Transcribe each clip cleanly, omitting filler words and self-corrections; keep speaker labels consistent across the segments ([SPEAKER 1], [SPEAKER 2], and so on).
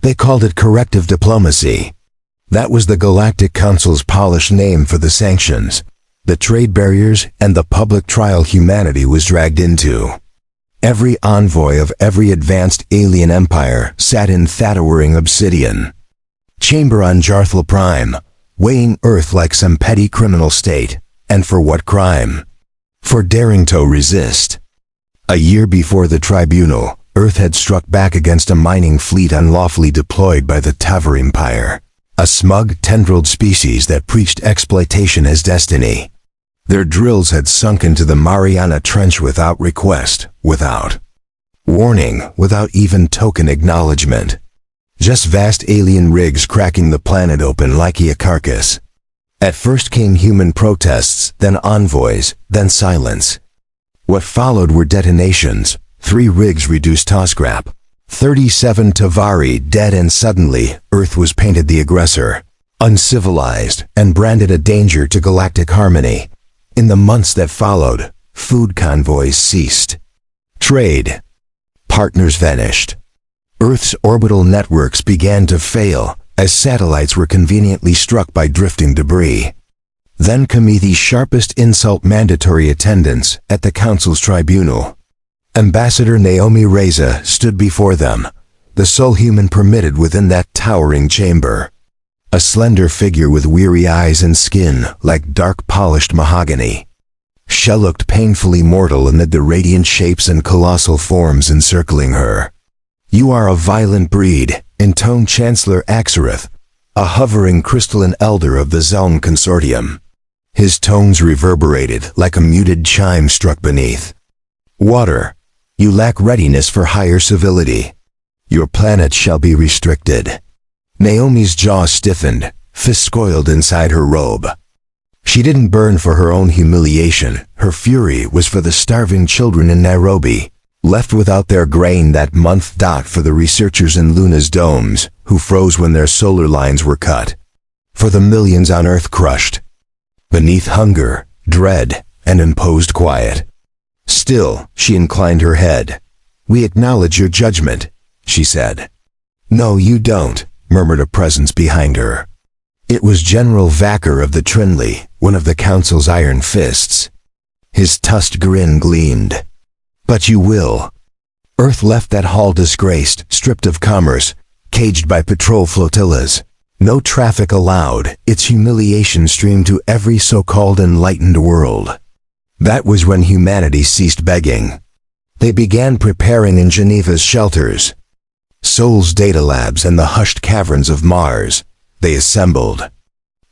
[SPEAKER 1] They called it corrective diplomacy. That was the Galactic Council's polished name for the sanctions, the trade barriers, and the public trial humanity was dragged into. Every envoy of every advanced alien empire sat in Thatawering obsidian chamber on Jarthal Prime, weighing Earth like some petty criminal state. And for what crime? For daring to resist. A year before the tribunal, Earth had struck back against a mining fleet unlawfully deployed by the Tavar Empire, a smug, tendrilled species that preached exploitation as destiny. Their drills had sunk into the Mariana Trench without request, without warning, without even token acknowledgement. Just vast alien rigs cracking the planet open like a carcass. At first came human protests, then envoys, then silence. What followed were detonations, 3 rigs reduced to scrap, 37 Tavari dead, and suddenly, Earth was painted the aggressor, uncivilized, and branded a danger to galactic harmony. In the months that followed, food convoys ceased. Trade partners vanished. Earth's orbital networks began to fail as satellites were conveniently struck by drifting debris. Then came the sharpest insult: mandatory attendance at the Council's tribunal. Ambassador Naomi Reza stood before them, the sole human permitted within that towering chamber. A slender figure with weary eyes and skin like dark polished mahogany. She looked painfully mortal amid the radiant shapes and colossal forms encircling her. "You are a violent breed," intoned Chancellor Axareth, a hovering crystalline elder of the Zelm Consortium. His tones reverberated like a muted chime struck beneath. "Water, you lack readiness for higher civility. Your planet shall be restricted." Naomi's jaw stiffened, fists coiled inside her robe. She didn't burn for her own humiliation, her fury was for the starving children in Nairobi, left without their grain that month. For the researchers in Luna's domes, who froze when their solar lines were cut. For the millions on Earth crushed beneath hunger, dread, and imposed quiet. Still, she inclined her head. "We acknowledge your judgment," she said. "No, you don't," murmured a presence behind her. It was General Vacker of the Trinley, one of the Council's iron fists. His tusked grin gleamed. "But you will." Earth left that hall disgraced, stripped of commerce, caged by patrol flotillas. No traffic allowed, its humiliation streamed to every so-called enlightened world. That was when humanity ceased begging. They began preparing in Geneva's shelters, Sol's data labs, and the hushed caverns of Mars. They assembled.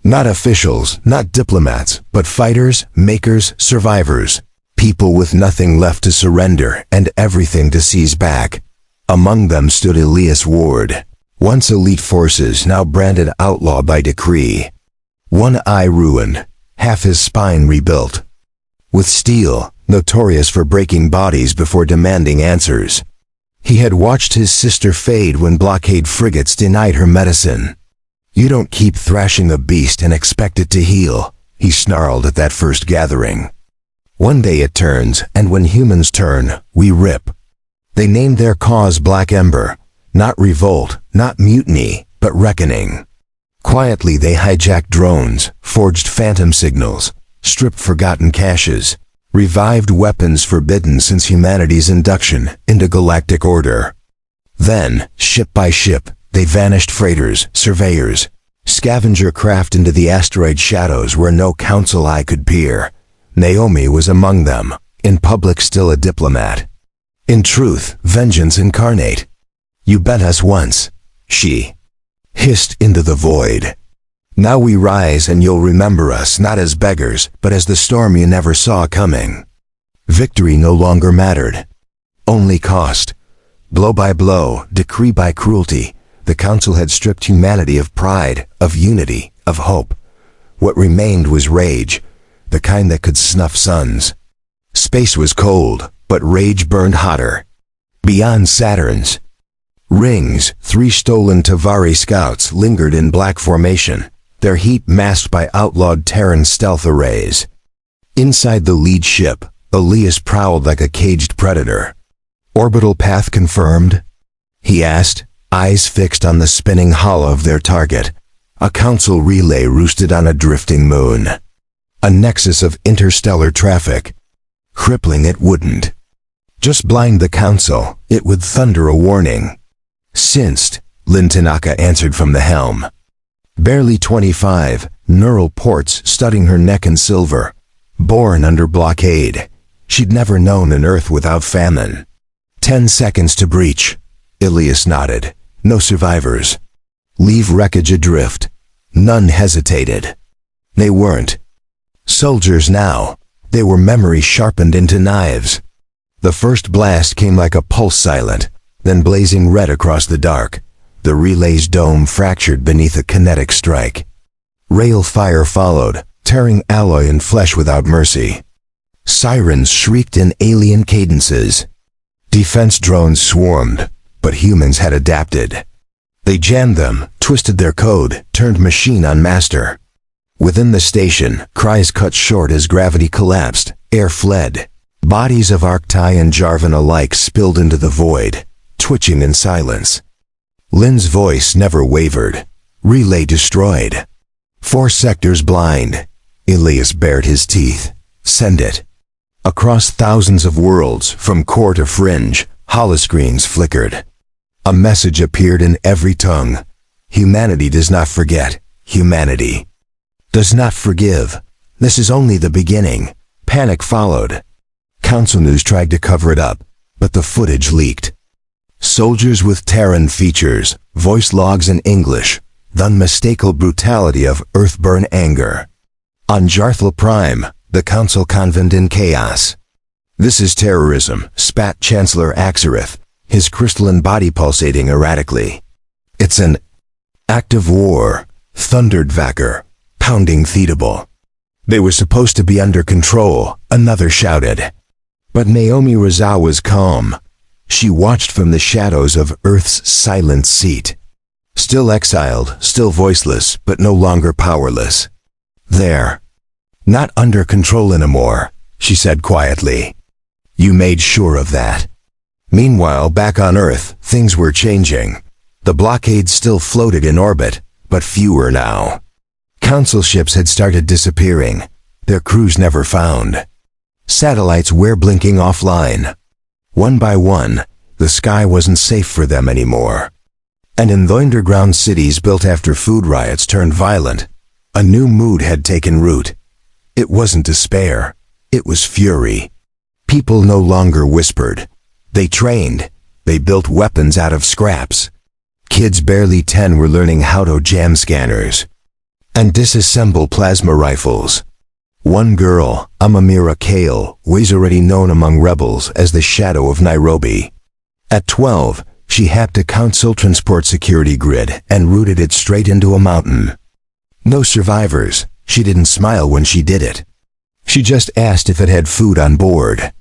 [SPEAKER 1] Not officials, not diplomats, but fighters, makers, survivors. People with nothing left to surrender and everything to seize back. Among them stood Elias Ward, once elite forces now branded outlaw by decree. One eye ruined, half his spine rebuilt. With steel, notorious for breaking bodies before demanding answers. He had watched his sister fade when blockade frigates denied her medicine. "You don't keep thrashing a beast and expect it to heal," he snarled at that first gathering. "One day it turns, and when humans turn, we rip." They named their cause Black Ember, not revolt, not mutiny, but reckoning. Quietly they hijacked drones, forged phantom signals, stripped forgotten caches, revived weapons forbidden since humanity's induction into galactic order. Then, ship by ship, they vanished freighters, surveyors, scavenger craft into the asteroid shadows where no council eye could peer. Naomi was among them, in public still a diplomat. In truth, vengeance incarnate. "You bent us once," she hissed into the void. "Now we rise and you'll remember us not as beggars, but as the storm you never saw coming." Victory no longer mattered. Only cost. Blow by blow, decree by cruelty, the Council had stripped humanity of pride, of unity, of hope. What remained was rage, the kind that could snuff suns. Space was cold, but rage burned hotter. Beyond Saturn's rings, 3 stolen Tavari scouts lingered in black formation, their heat masked by outlawed Terran stealth arrays. Inside the lead ship, Elias prowled like a caged predator. "Orbital path confirmed?" he asked, eyes fixed on the spinning hollow of their target. A council relay roosted on a drifting moon. A nexus of interstellar traffic. Crippling it wouldn't. Just blind the council, it would thunder a warning. Sensed, Lin Tanaka answered from the helm. Barely 25, neural ports studding her neck in silver. Born under blockade. She'd never known an Earth without famine. 10 seconds to breach. Ilias nodded. No survivors. Leave wreckage adrift. None hesitated. They weren't soldiers now. They were memory sharpened into knives. The first blast came like a pulse silent, then blazing red across the dark. The relay's dome fractured beneath a kinetic strike. Rail fire followed, tearing alloy and flesh without mercy. Sirens shrieked in alien cadences. Defense drones swarmed, but humans had adapted. They jammed them, twisted their code, turned machine on master. Within the station, cries cut short as gravity collapsed, air fled. Bodies of Arctai and Jarvan alike spilled into the void, twitching in silence. Lin's voice never wavered. Relay destroyed. 4 sectors blind. Ilias bared his teeth. Send it. Across thousands of worlds, from core to fringe, holoscreens flickered. A message appeared in every tongue. Humanity does not forget. Humanity does not forgive. This is only the beginning. Panic followed. Council News tried to cover it up, but the footage leaked. Soldiers with Terran features, voice logs in English, the unmistakable brutality of Earthburn anger. On Jarthal Prime, the Council convent in chaos. This is terrorism, spat Chancellor Axareth, his crystalline body pulsating erratically. It's an act of war, thundered Vacker, pounding Theodable. They were supposed to be under control, another shouted. But Naomi Rizal was calm. She watched from the shadows of Earth's silent seat. Still exiled, still voiceless, but no longer powerless. There. Not under control anymore, she said quietly. You made sure of that. Meanwhile, back on Earth, things were changing. The blockade still floated in orbit, but fewer now. Council ships had started disappearing, their crews never found. Satellites were blinking offline. One by one, the sky wasn't safe for them anymore. And in the underground cities built after food riots turned violent, a new mood had taken root. It wasn't despair, it was fury. People no longer whispered. They trained. They built weapons out of scraps. Kids barely 10 were learning how to jam scanners and disassemble plasma rifles. One girl, Amamira Kale, was already known among rebels as the Shadow of Nairobi. At 12, she hacked a council transport security grid and routed it straight into a mountain. No survivors. She didn't smile when she did it. She just asked if it had food on board.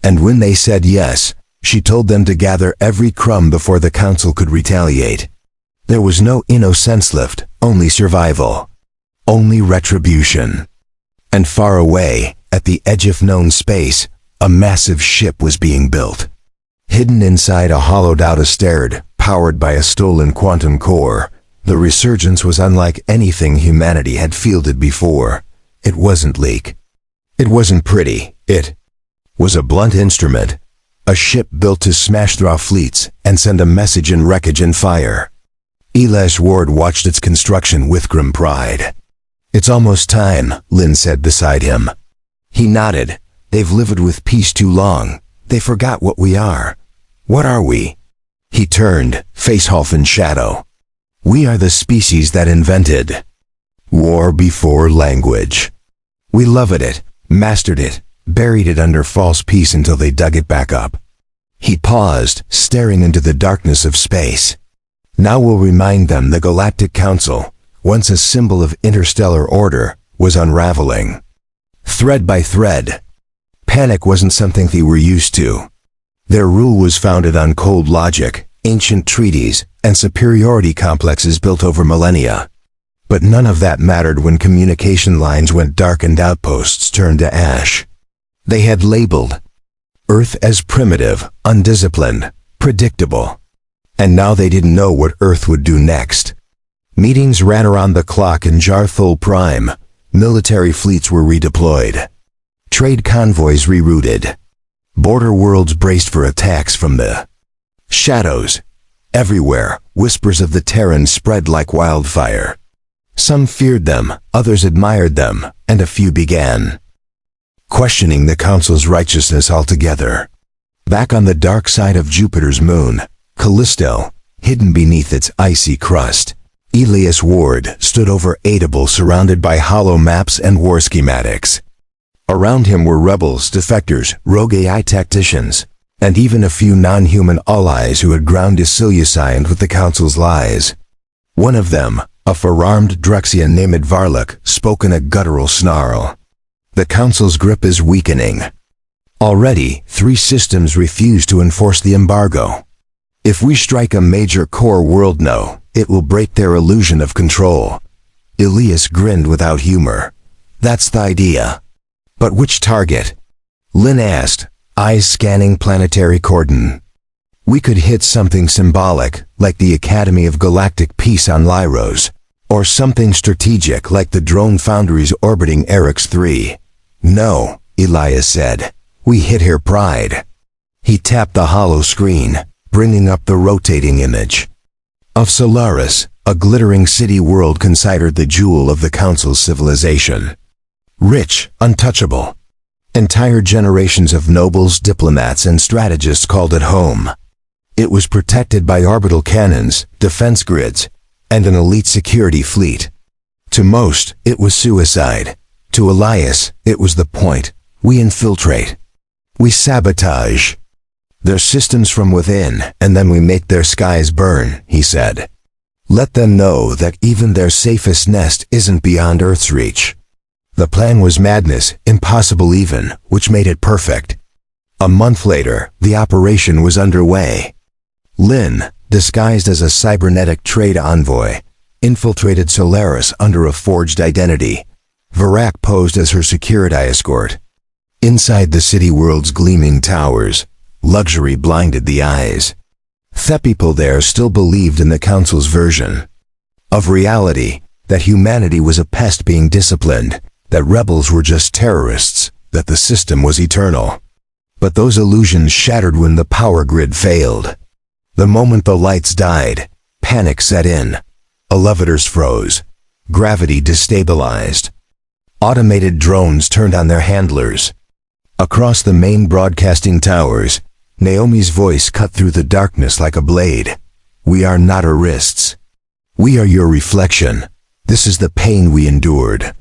[SPEAKER 1] And when they said yes, she told them to gather every crumb before the council could retaliate. There was no innocence left, only survival. Only retribution. And far away, at the edge of known space, a massive ship was being built. Hidden inside a hollowed-out asteroid, powered by a stolen quantum core, the resurgence was unlike anything humanity had fielded before. It wasn't leak. It wasn't pretty. It was a blunt instrument. A ship built to smash through fleets and send a message in wreckage and fire. Elias Ward watched its construction with grim pride. It's almost time, Lin said beside him. He nodded. They've lived with peace too long. They forgot what we are. What are we? He turned, face half in shadow. We are the species that invented war before language. We loved it, mastered it, buried it under false peace until they dug it back up. He paused, staring into the darkness of space. Now we'll remind them the Galactic Council, once a symbol of interstellar order, was unraveling. Thread by thread. Panic wasn't something they were used to. Their rule was founded on cold logic, ancient treaties, and superiority complexes built over millennia. But none of that mattered when communication lines went dark and outposts turned to ash. They had labeled Earth as primitive, undisciplined, predictable. And now they didn't know what Earth would do next. Meetings ran around the clock in Jarthul Prime. Military fleets were redeployed. Trade convoys rerouted. Border worlds braced for attacks from the shadows. Everywhere, whispers of the Terrans spread like wildfire. Some feared them, others admired them, and a few began questioning the Council's righteousness altogether. Back on the dark side of Jupiter's moon, Callisto, hidden beneath its icy crust, Elias Ward stood over Adable, surrounded by hollow maps and war schematics. Around him were rebels, defectors, rogue AI tacticians, and even a few non-human allies who had ground Isileucine with the Council's lies. One of them, a four-armed Drexian named Varluk, spoke in a guttural snarl. The Council's grip is weakening. Already, 3 systems refuse to enforce the embargo. If we strike a major core world now, it will break their illusion of control. Elias grinned without humor. That's the idea. But which target? Lynn asked, eyes scanning planetary cordon. We could hit something symbolic, like the Academy of Galactic Peace on Lyros, or something strategic like the drone foundries orbiting Erix 3. No, Elias said. We hit her pride. He tapped the hollow screen, bringing up the rotating image of Solaris, a glittering city world considered the jewel of the Council's civilization. Rich, untouchable. Entire generations of nobles, diplomats, and strategists called it home. It was protected by orbital cannons, defense grids, and an elite security fleet. To most, it was suicide. To Elias, it was the point. We infiltrate. We sabotage their systems from within, and then we make their skies burn, he said. Let them know that even their safest nest isn't beyond Earth's reach. The plan was madness, impossible even, which made it perfect. A month later, the operation was underway. Lynn, disguised as a cybernetic trade envoy, infiltrated Solaris under a forged identity. Varak posed as her security escort. Inside the city world's gleaming towers, luxury blinded the eyes. The people there still believed in the Council's version of reality, that humanity was a pest being disciplined, that rebels were just terrorists, that the system was eternal. But those illusions shattered when the power grid failed. The moment the lights died, panic set in. Elevators froze. Gravity destabilized. Automated drones turned on their handlers. Across the main broadcasting towers, Naomi's voice cut through the darkness like a blade. We are not Arists. We are your reflection. This is the pain we endured.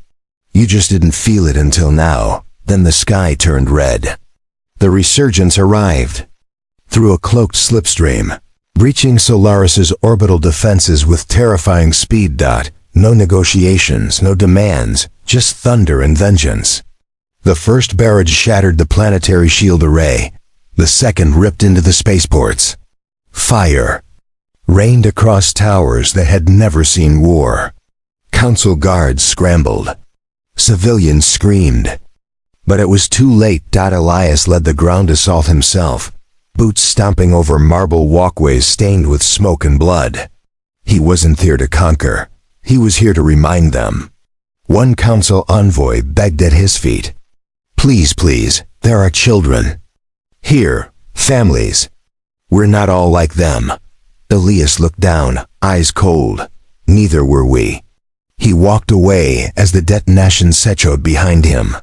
[SPEAKER 1] You just didn't feel it until now. Then the sky turned red. The resurgence arrived. Through a cloaked slipstream, breaching Solaris's orbital defenses with terrifying speed. No negotiations, no demands, just thunder and vengeance. The first barrage shattered the planetary shield array. The second ripped into the spaceports. Fire rained across towers that had never seen war. Council guards scrambled. Civilians screamed. But it was too late. Elias led the ground assault himself, boots stomping over marble walkways stained with smoke and blood. He wasn't here to conquer. He was here to remind them. One Council envoy begged at his feet. Please, please, there are children. Here, families. We're not all like them. Elias looked down, eyes cold. Neither were we. He walked away as the detonation echoed behind him.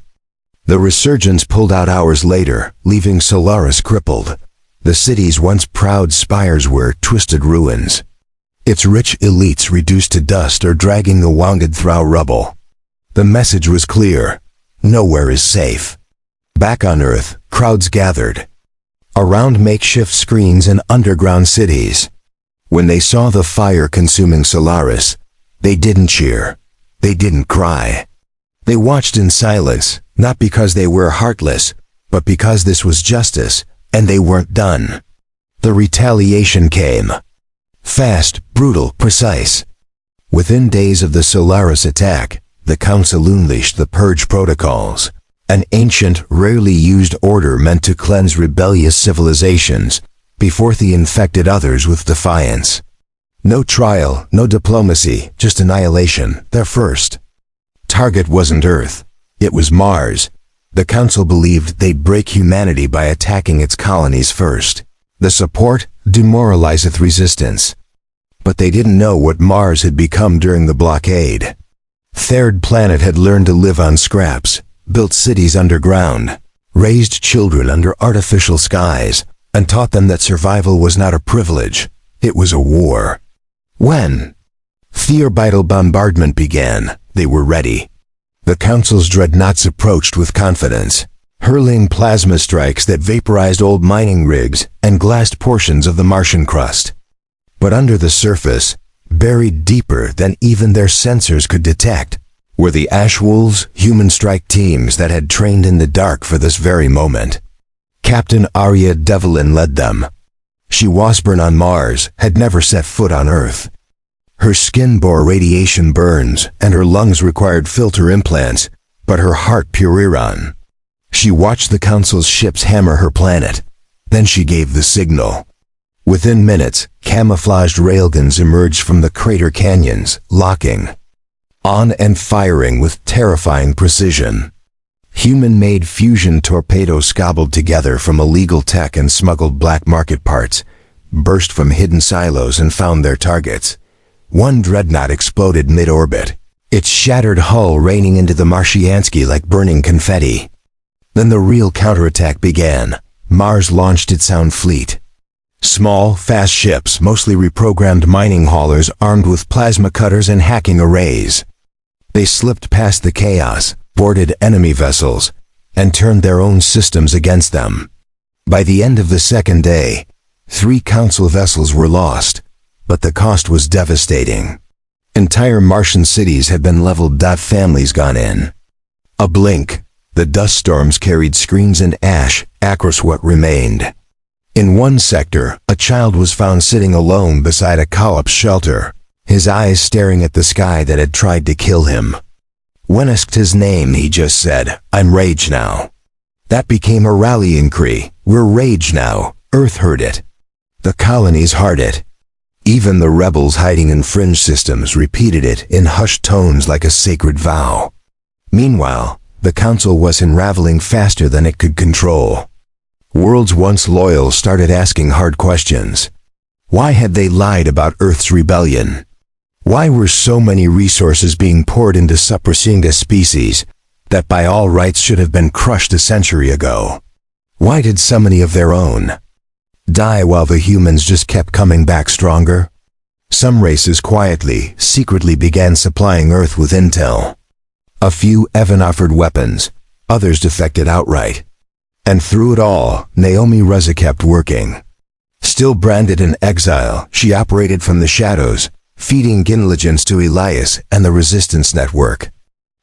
[SPEAKER 1] The resurgence pulled out hours later, leaving Solaris crippled. The city's once proud spires were twisted ruins. Its rich elites reduced to dust or dragging the wounded through rubble. The message was clear. Nowhere is safe. Back on Earth, crowds gathered around makeshift screens in underground cities. When they saw the fire consuming Solaris, they didn't cheer. They didn't cry. They watched in silence, not because they were heartless, but because this was justice, and they weren't done. The retaliation came. Fast, brutal, precise. Within days of the Solaris attack, the Council unleashed the Purge Protocols, an ancient, rarely used order meant to cleanse rebellious civilizations, before they infected others with defiance. No trial, no diplomacy, just annihilation, their first. Target wasn't Earth, it was Mars. The Council believed they'd break humanity by attacking its colonies first. The support demoralizeth resistance. But they didn't know what Mars had become during the blockade. Third Planet had learned to live on scraps, built cities underground, raised children under artificial skies, and taught them that survival was not a privilege, it was a war. When theorbital bombardment began, they were ready. The Council's dreadnoughts approached with confidence, hurling plasma strikes that vaporized old mining rigs and glassed portions of the Martian crust. But under the surface, buried deeper than even their sensors could detect, were the Ash Wolves human strike teams that had trained in the dark for this very moment. Captain Arya Devlin led them. She was born on Mars, had never set foot on Earth. Her skin bore radiation burns, and her lungs required filter implants, but her heart Puriron. She watched the Council's ships hammer her planet. Then she gave the signal. Within minutes, camouflaged railguns emerged from the crater canyons, locking on and firing with terrifying precision. Human-made fusion torpedoes cobbled together from illegal tech and smuggled black market parts, burst from hidden silos and found their targets. One dreadnought exploded mid-orbit, its shattered hull raining into the Martiansky like burning confetti. Then the real counterattack began. Mars launched its sound fleet. Small, fast ships, mostly reprogrammed mining haulers armed with plasma cutters and hacking arrays. They slipped past the chaos, boarded enemy vessels, and turned their own systems against them. By the end of the second day, 3 Council vessels were lost, but the cost was devastating. Entire Martian cities had been leveled. Families gone in. A blink, the dust storms carried screens and ash across what remained. In one sector, a child was found sitting alone beside a collapsed shelter, his eyes staring at the sky that had tried to kill him. When asked his name, he just said, "I'm Rage now." That became a rallying cry. "We're Rage now." Earth heard it. The colonies heard it. Even the rebels hiding in fringe systems repeated it in hushed tones like a sacred vow. Meanwhile, the Council was unraveling faster than it could control. Worlds once loyal started asking hard questions. Why had they lied about Earth's rebellion? Why were so many resources being poured into suppressing a species that by all rights should have been crushed a century ago? Why did so many of their own die while the humans just kept coming back stronger? Some races quietly, secretly began supplying Earth with intel. A few even offered weapons, others defected outright. And through it all, Naomi Reza kept working. Still branded in exile, she operated from the shadows, feeding intelligence to Elias and the Resistance Network.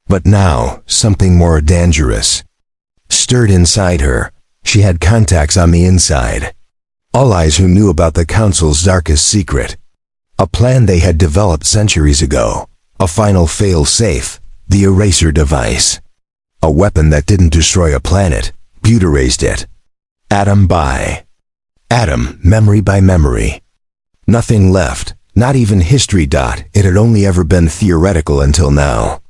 [SPEAKER 1] But now, something more dangerous stirred inside her. She had contacts on the inside. Allies who knew about the Council's darkest secret. A plan they had developed centuries ago. A final fail-safe, the eraser device. A weapon that didn't destroy a planet, but erased it. Atom by atom, memory by memory. Nothing left, not even history. It had only ever been theoretical until now.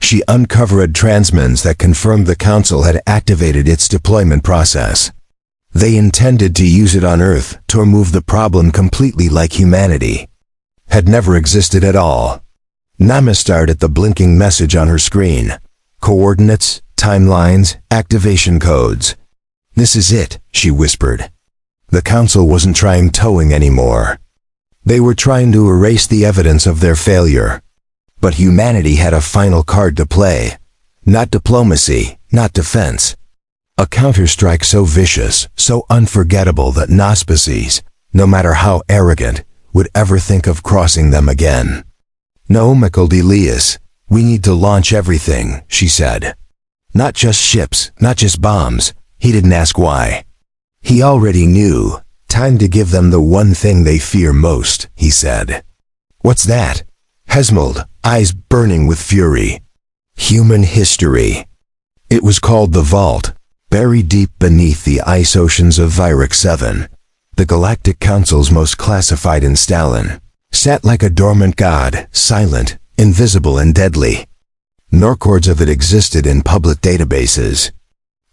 [SPEAKER 1] She uncovered transmins that confirmed the Council had activated its deployment process. They intended to use it on Earth to remove the problem completely, like humanity had never existed at all. Nama stared at the blinking message on her screen. Coordinates, timelines, activation codes. "This is it," she whispered. The Council wasn't trying towing anymore. They were trying to erase the evidence of their failure. But humanity had a final card to play. Not diplomacy, not defense. A counterstrike so vicious, so unforgettable that no species, no matter how arrogant, would ever think of crossing them again. "No, Elias, we need to launch everything," she said. "Not just ships, not just bombs." He didn't ask why. He already knew. "Time to give them the one thing they fear most," he said. "What's that?" Hesmold, eyes burning with fury. "Human history." It was called the Vault, buried deep beneath the ice oceans of Virac 7. The Galactic Council's most classified installion, sat like a dormant god, silent, invisible and deadly. No records of it existed in public databases.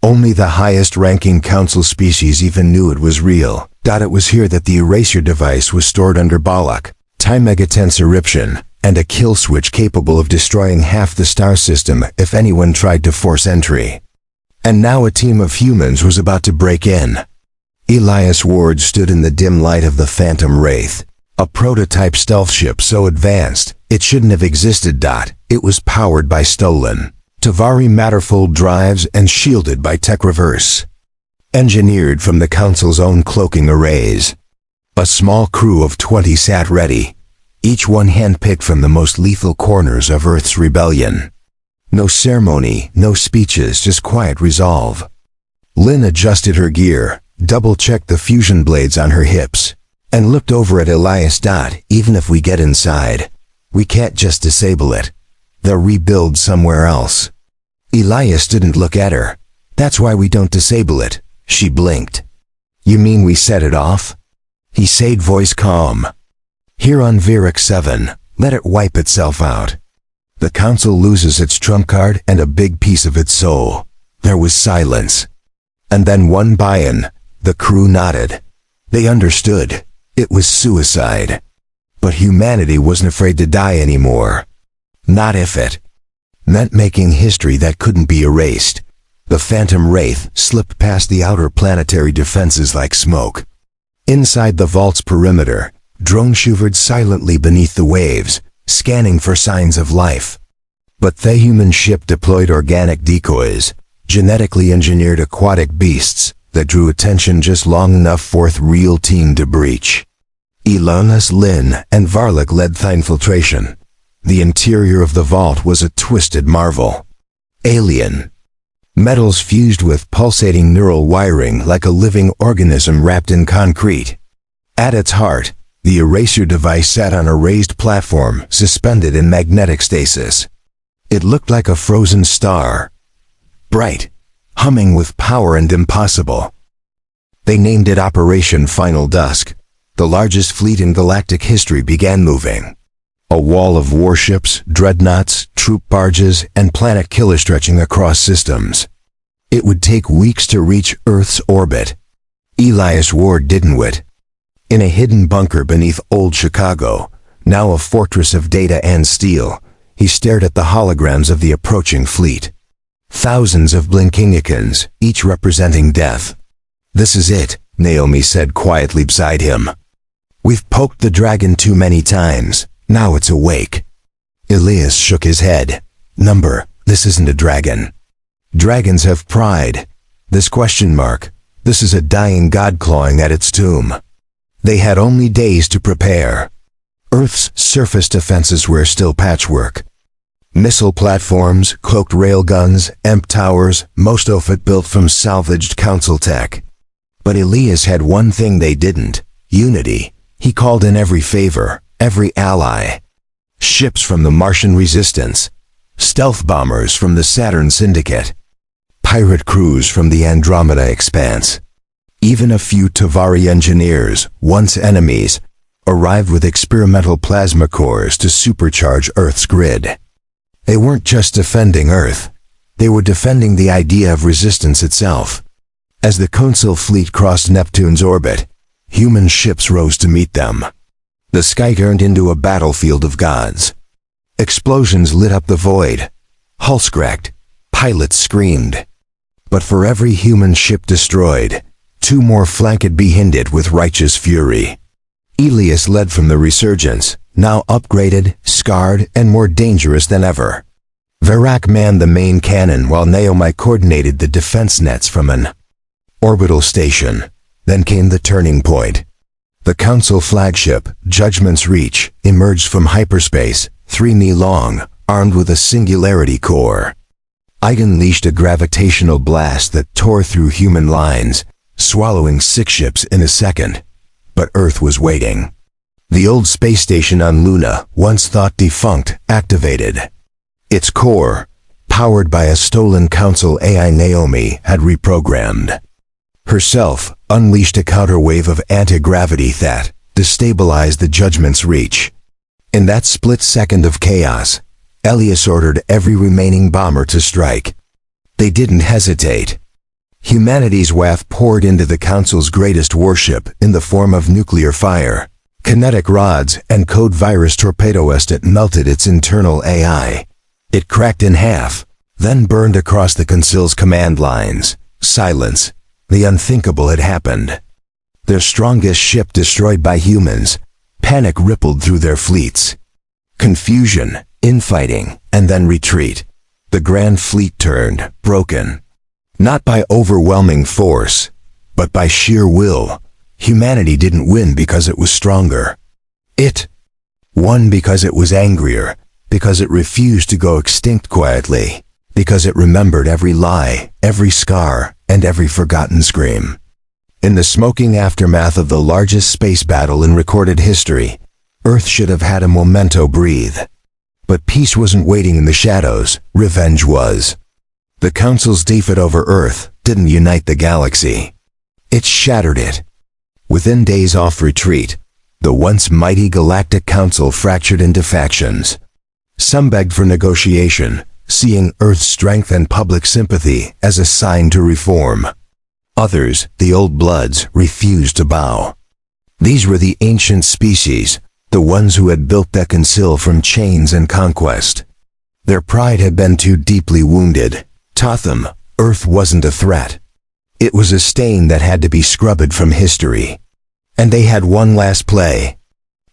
[SPEAKER 1] Only the highest-ranking council species even knew it was real. It was here that the erasure device was stored under Balak, time megatense eruption, and a kill switch capable of destroying half the star system if anyone tried to force entry. And now a team of humans was about to break in. Elias Ward stood in the dim light of the Phantom Wraith, a prototype stealth ship so advanced it shouldn't have existed. It was powered by stolen Tavari Matterfold drives and shielded by tech reverse. Engineered from the Council's own cloaking arrays. A small crew of 20 sat ready, each one handpicked from the most lethal corners of Earth's rebellion. No ceremony, no speeches, just quiet resolve. Lynn adjusted her gear, double-checked the fusion blades on her hips, and looked over at Elias. Even if we get inside, we can't just disable it. They'll rebuild somewhere else. Elias didn't look at her. That's why we don't disable it. She blinked. You mean we set it off? He said, voice calm. Here on Virac 7, let it wipe itself out. The Council loses its trump card and a big piece of its soul. There was silence. And then one buy-in. The crew nodded. They understood. It was suicide. But humanity wasn't afraid to die anymore. Not if it meant making history that couldn't be erased. The Phantom Wraith slipped past the outer planetary defenses like smoke. Inside the vault's perimeter, drones hovered silently beneath the waves, scanning for signs of life. But the human ship deployed organic decoys, genetically engineered aquatic beasts that drew attention just long enough for the real team to breach. Elonas, Lynn, and Varlik led the infiltration. The interior of the vault was a twisted marvel. Alien. Metals fused with pulsating neural wiring like a living organism wrapped in concrete. At its heart, the eraser device sat on a raised platform suspended in magnetic stasis. It looked like a frozen star. Bright, humming with power and impossible. They named it Operation Final Dusk. The largest fleet in galactic history began moving. A wall of warships, dreadnoughts, troop barges, and planet killers stretching across systems. It would take weeks to reach Earth's orbit. Elias Ward didn't wait. In a hidden bunker beneath old Chicago, now a fortress of data and steel, he stared at the holograms of the approaching fleet. Thousands of Blinkingicans, each representing death. This is it, Naomi said quietly beside him. We've poked the dragon too many times. Now it's awake. Elias shook his head. This isn't a dragon. Dragons have pride. This ? This is a dying god clawing at its tomb. They had only days to prepare. Earth's surface defenses were still patchwork. Missile platforms, cloaked railguns, EMP towers, most of it built from salvaged council tech. But Elias had one thing they didn't: unity. He called in every favor, every ally. Ships from the Martian Resistance, stealth bombers from the Saturn Syndicate, pirate crews from the Andromeda Expanse. Even a few Tavari engineers, once enemies, arrived with experimental plasma cores to supercharge Earth's grid. They weren't just defending Earth. They were defending the idea of resistance itself. As the Council fleet crossed Neptune's orbit, human ships rose to meet them. The sky turned into a battlefield of gods. Explosions lit up the void. Hulls cracked. Pilots screamed. But for every human ship destroyed, two more flanked behind it with righteous fury. Elias led from the resurgence, now upgraded, scarred, and more dangerous than ever. Virac manned the main cannon while Naomi coordinated the defense nets from an orbital station. Then came the turning point. The Council flagship, Judgment's Reach, emerged from hyperspace, 3 mi long, armed with a singularity core. It unleashed a gravitational blast that tore through human lines, swallowing 6 ships in a second. But Earth was waiting. The old space station on Luna, once thought defunct, activated. Its core, powered by a stolen Council AI Naomi had reprogrammed. Herself unleashed a counterwave of anti-gravity that destabilized the Judgment's reach. In that split second of chaos, Elias ordered every remaining bomber to strike. They didn't hesitate. Humanity's wrath poured into the Council's greatest warship in the form of nuclear fire. Kinetic rods and code virus torpedoes that melted its internal AI. It cracked in half, then burned across the Council's command lines. Silence. The unthinkable had happened. Their strongest ship destroyed by humans. Panic rippled through their fleets. Confusion, infighting, and then retreat. The Grand Fleet turned, broken. Not by overwhelming force, but by sheer will. Humanity didn't win because it was stronger. It won because it was angrier, because it refused to go extinct quietly, because it remembered every lie, every scar, and every forgotten scream. In the smoking aftermath of the largest space battle in recorded history, Earth should have had a memento breathe. But peace wasn't waiting in the shadows, revenge was. The Council's defeat over Earth didn't unite the galaxy. It shattered it. Within days off retreat, the once mighty Galactic Council fractured into factions. Some begged for negotiation, seeing Earth's strength and public sympathy as a sign to reform. Others, the old bloods, refused to bow. These were the ancient species, the ones who had built the Council from chains and conquest. Their pride had been too deeply wounded. Taught them, Earth wasn't a threat. It was a stain that had to be scrubbed from history. And they had one last play.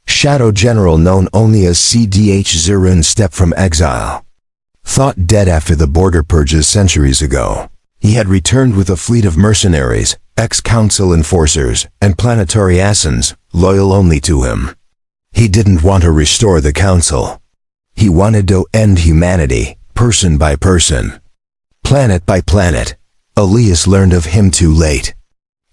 [SPEAKER 1] Shadow General known only as CDH Zerun stepped from exile. Thought dead after the border purges centuries ago, he had returned with a fleet of mercenaries, ex-council enforcers, and planetary assassins, loyal only to him. He didn't want to restore the council. He wanted to end humanity, person by person. Planet by planet. Elias learned of him too late.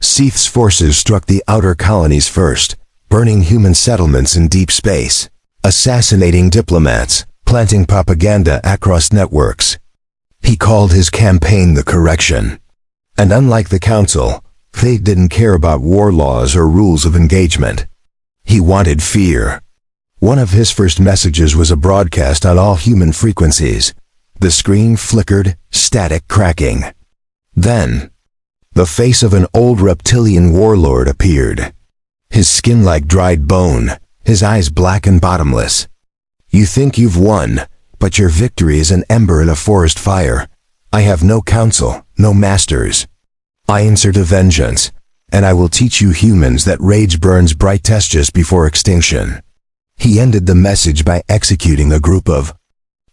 [SPEAKER 1] Seath's forces struck the outer colonies first, burning human settlements in deep space, assassinating diplomats, planting propaganda across networks. He called his campaign the Correction. And unlike the Council, they didn't care about war laws or rules of engagement. He wanted fear. One of his first messages was a broadcast on all human frequencies. The screen flickered, static cracking. Then, the face of an old reptilian warlord appeared. His skin like dried bone, his eyes black and bottomless. You think you've won, but your victory is an ember in a forest fire. I have no council, no masters. I answer to vengeance, and I will teach you humans that rage burns brightest just before extinction. He ended the message by executing a group of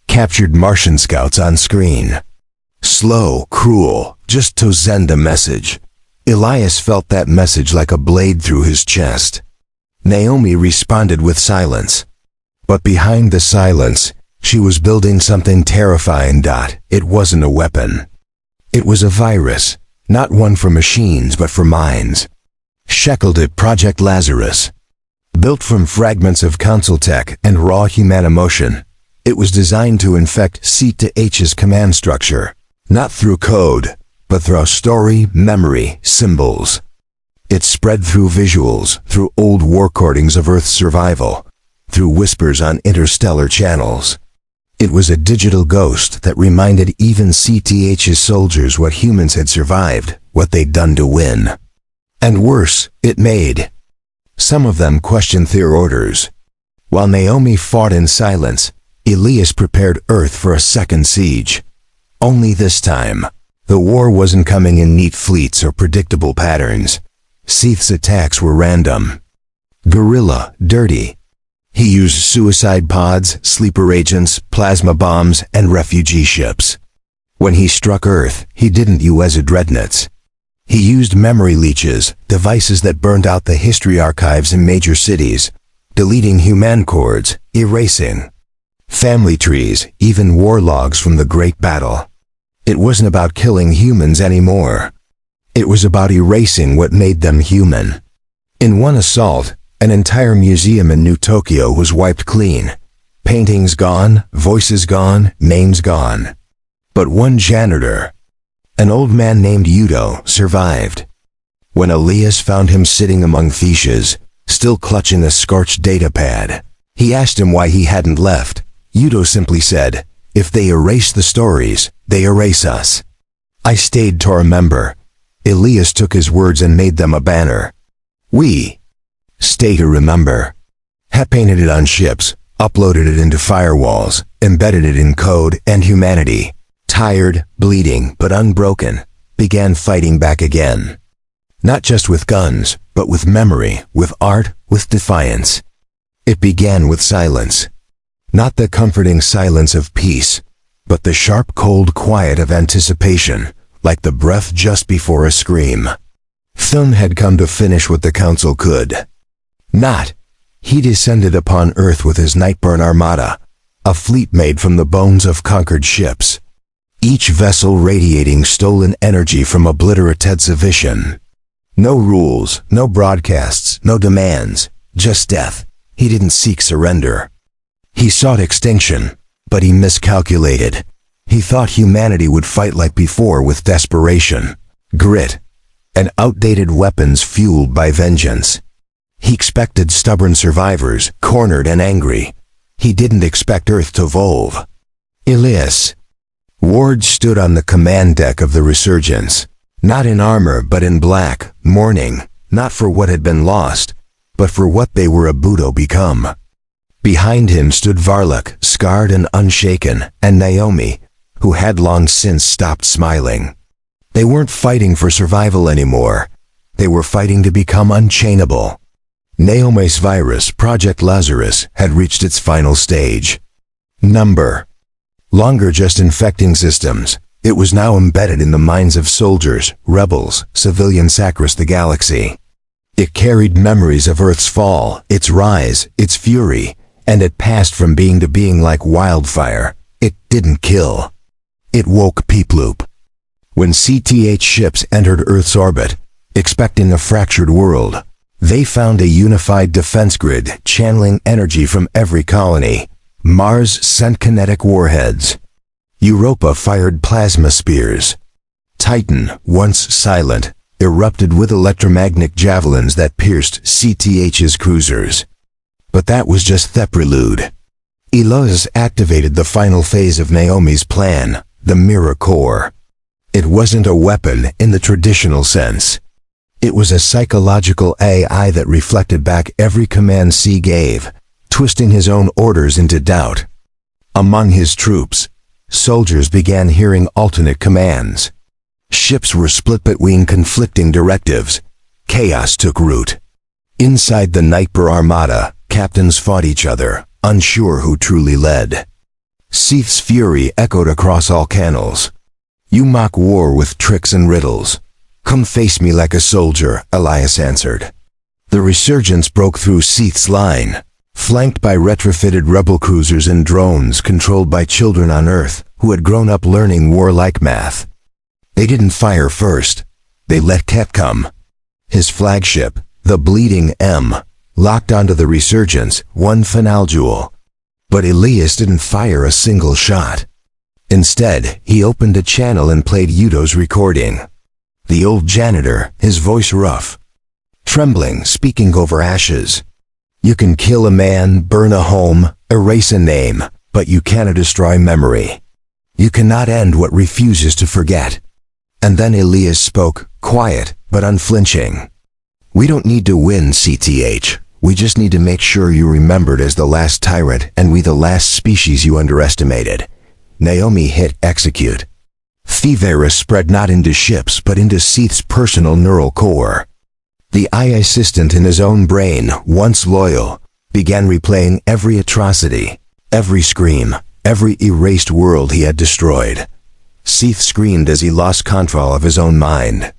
[SPEAKER 1] captured Martian scouts on screen. Slow, cruel, just to send a message. Elias felt that message like a blade through his chest. Naomi responded with silence. But behind the silence, she was building something terrifying. It wasn't a weapon. It was a virus, not one for machines but for minds. Shackled at Project Lazarus. Built from fragments of council tech and raw human emotion, it was designed to infect C-to-H's command structure, not through code, but through story, memory, symbols. It spread through visuals, through old war recordings of Earth's survival, through whispers on interstellar channels. It was a digital ghost that reminded even C-to-H's soldiers what humans had survived, what they'd done to win. And worse, it made. Some of them questioned their orders. While Naomi fought in silence, Elias prepared Earth for a second siege. Only this time, the war wasn't coming in neat fleets or predictable patterns. Seath's attacks were random. Guerrilla, dirty. He used suicide pods, sleeper agents, plasma bombs, and refugee ships. When he struck Earth, he didn't use dreadnoughts. He used memory leeches, devices that burned out the history archives in major cities, deleting human cords, erasing family trees, even war logs from the Great Battle. It wasn't about killing humans anymore. It was about erasing what made them human. In one assault, an entire museum in New Tokyo was wiped clean. Paintings gone, voices gone, names gone. But one janitor, an old man named Yudo, survived. When Elias found him sitting among Theses, still clutching a scorched datapad, he asked him why he hadn't left. Udo simply said, "If they erase the stories, they erase us." I stayed to remember. Elias took his words and made them a banner. We stay to remember. Had painted it on ships, uploaded it into firewalls, embedded it in code, and humanity, tired, bleeding, but unbroken, began fighting back again. Not just with guns, but with memory, with art, with defiance. It began with silence. Not the comforting silence of peace, but the sharp, cold quiet of anticipation, like the breath just before a scream. Thun had come to finish what the Council could. Not. He descended upon Earth with his Nightburn Armada, a fleet made from the bones of conquered ships, each vessel radiating stolen energy from obliterated civilization. No rules, no broadcasts, no demands, just death. He didn't seek surrender. He sought extinction, but he miscalculated. He thought humanity would fight like before with desperation, grit, and outdated weapons fueled by vengeance. He expected stubborn survivors, cornered and angry. He didn't expect Earth to evolve. Elias. Ward stood on the command deck of the Resurgence, not in armor but in black, mourning, not for what had been lost, but for what they were about to become. Behind him stood Varlok, scarred and unshaken, and Naomi, who had long since stopped smiling. They weren't fighting for survival anymore. They were fighting to become unchainable. Naomi's virus, Project Lazarus, had reached its final stage. Longer just infecting systems. It was now embedded in the minds of soldiers, rebels, civilians across the galaxy. It carried memories of Earth's fall, its rise, its fury, and it passed from being to being like wildfire. It didn't kill. It woke Peeploop. When CTH ships entered Earth's orbit, expecting a fractured world, they found a unified defense grid channeling energy from every colony. Mars sent kinetic warheads. Europa fired plasma spears. Titan, once silent, erupted with electromagnetic javelins that pierced CTH's cruisers. But that was just the prelude. Elias activated the final phase of Naomi's plan, the Mirror Core. It wasn't a weapon in the traditional sense. It was a psychological AI that reflected back every command C gave, twisting his own orders into doubt. Among his troops, soldiers began hearing alternate commands. Ships were split between conflicting directives. Chaos took root. Inside the Nightbur Armada, captains fought each other, unsure who truly led. Seth's fury echoed across all channels. "You mock war with tricks and riddles. Come face me like a soldier," Elias answered. The Resurgence broke through Seth's line, flanked by retrofitted rebel cruisers and drones controlled by children on Earth who had grown up learning warlike math. They didn't fire first. They let Ket come. His flagship, the Bleeding M, locked onto the Resurgence, one final jewel. But Elias didn't fire a single shot. Instead, he opened a channel and played Udo's recording. The old janitor, his voice rough, trembling, speaking over ashes. "You can kill a man, burn a home, erase a name, but you cannot destroy memory. You cannot end what refuses to forget." And then Elias spoke, quiet but unflinching. "We don't need to win, CTH. We just need to make sure you're remembered as the last tyrant and we the last species you underestimated." Naomi hit execute. The virus spread not into ships but into Seth's personal neural core. The AI assistant in his own brain, once loyal, began replaying every atrocity, every scream, every erased world he had destroyed. Seth screamed as he lost control of his own mind.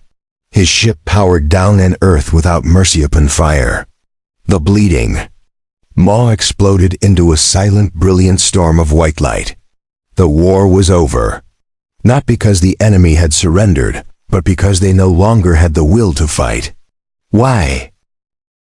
[SPEAKER 1] His ship powered down on Earth without mercy upon fire. The Bleeding Maw exploded into a silent, brilliant storm of white light. The war was over. Not because the enemy had surrendered, but because they no longer had the will to fight. Why?